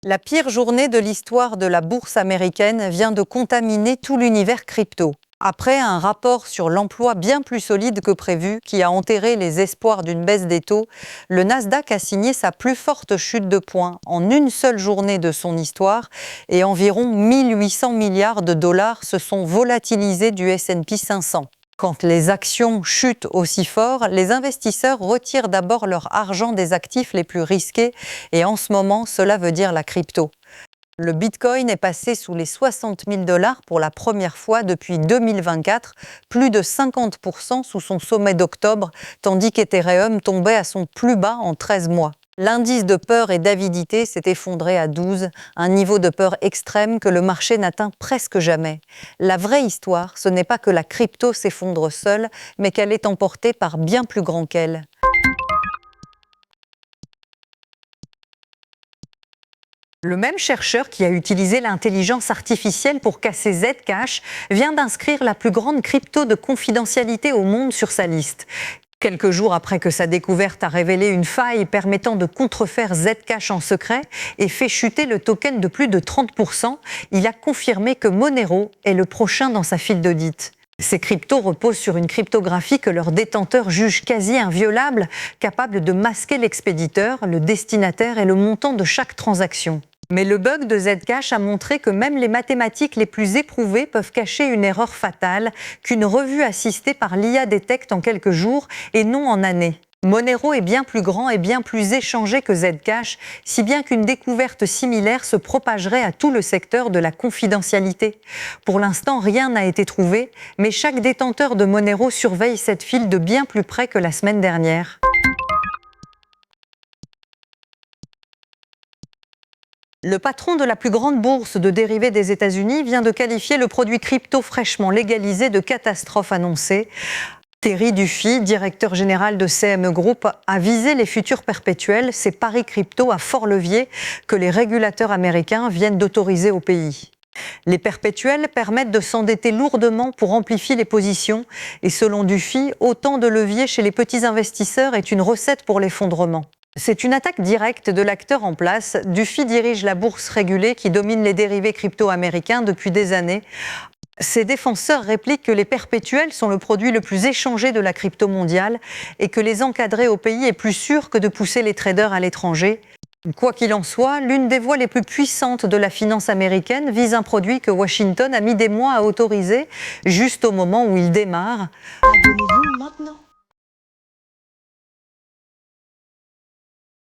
La pire journée de l'histoire de la bourse américaine vient de contaminer tout l'univers crypto. Après un rapport sur l'emploi bien plus solide que prévu, qui a enterré les espoirs d'une baisse des taux, le Nasdaq a signé sa plus forte chute de points en une seule journée de son histoire et environ 1800 milliards de dollars se sont volatilisés du S&P 500. Quand les actions chutent aussi fort, les investisseurs retirent d'abord leur argent des actifs les plus risqués et en ce moment, cela veut dire la crypto. Le Bitcoin est passé sous les 60 000 dollars pour la première fois depuis 2024, plus de 50% sous son sommet d'octobre, tandis qu'Ethereum tombait à son plus bas en 13 mois. L'indice de peur et d'avidité s'est effondré à 12, un niveau de peur extrême que le marché n'atteint presque jamais. La vraie histoire, ce n'est pas que la crypto s'effondre seule, mais qu'elle est emportée par bien plus grand qu'elle. Le même chercheur qui a utilisé l'intelligence artificielle pour casser Zcash vient d'inscrire la plus grande crypto de confidentialité au monde sur sa liste. Quelques jours après que sa découverte a révélé une faille permettant de contrefaire Zcash en secret et fait chuter le token de plus de 30%, il a confirmé que Monero est le prochain dans sa file d'audit. Ces cryptos reposent sur une cryptographie que leurs détenteurs jugent quasi inviolable, capable de masquer l'expéditeur, le destinataire et le montant de chaque transaction. Mais le bug de Zcash a montré que même les mathématiques les plus éprouvées peuvent cacher une erreur fatale qu'une revue assistée par l'IA détecte en quelques jours et non en années. Monero est bien plus grand et bien plus échangé que Zcash, si bien qu'une découverte similaire se propagerait à tout le secteur de la confidentialité. Pour l'instant, rien n'a été trouvé, mais chaque détenteur de Monero surveille cette file de bien plus près que la semaine dernière. Le patron de la plus grande bourse de dérivés des États-Unis vient de qualifier le produit crypto fraîchement légalisé de catastrophe annoncée. Thierry Dufy, directeur général de CME Group, a visé les futurs perpétuels, ces paris crypto à fort levier que les régulateurs américains viennent d'autoriser au pays. Les perpétuels permettent de s'endetter lourdement pour amplifier les positions et selon Dufy, autant de leviers chez les petits investisseurs est une recette pour l'effondrement. C'est une attaque directe de l'acteur en place. Dufy dirige la bourse régulée qui domine les dérivés crypto-américains depuis des années. Ses défenseurs répliquent que les perpétuels sont le produit le plus échangé de la crypto mondiale et que les encadrer au pays est plus sûr que de pousser les traders à l'étranger. Quoi qu'il en soit, l'une des voix les plus puissantes de la finance américaine vise un produit que Washington a mis des mois à autoriser, juste au moment où il démarre. Abonnez-vous maintenant.